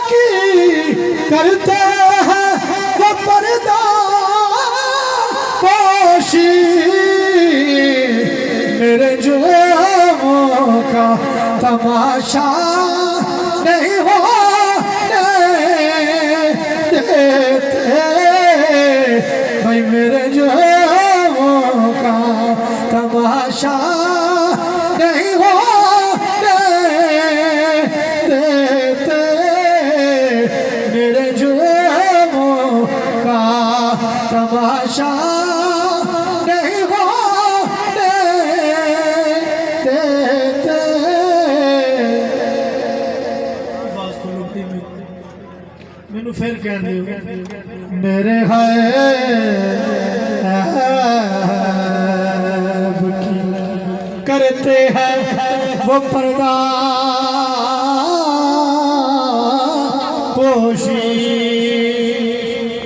की करते हैं वो पर्दा पोशी मेरे जुल्मों का तमाशा नहीं होने देते भाई मेरे जुल्मों का तमाशा नहीं होने देते मेरे जुल्मों का तमाशा नहीं होने देते। मैनू फिर कह दियो मेरे गैब की करते हैं वो पर्दा पोशी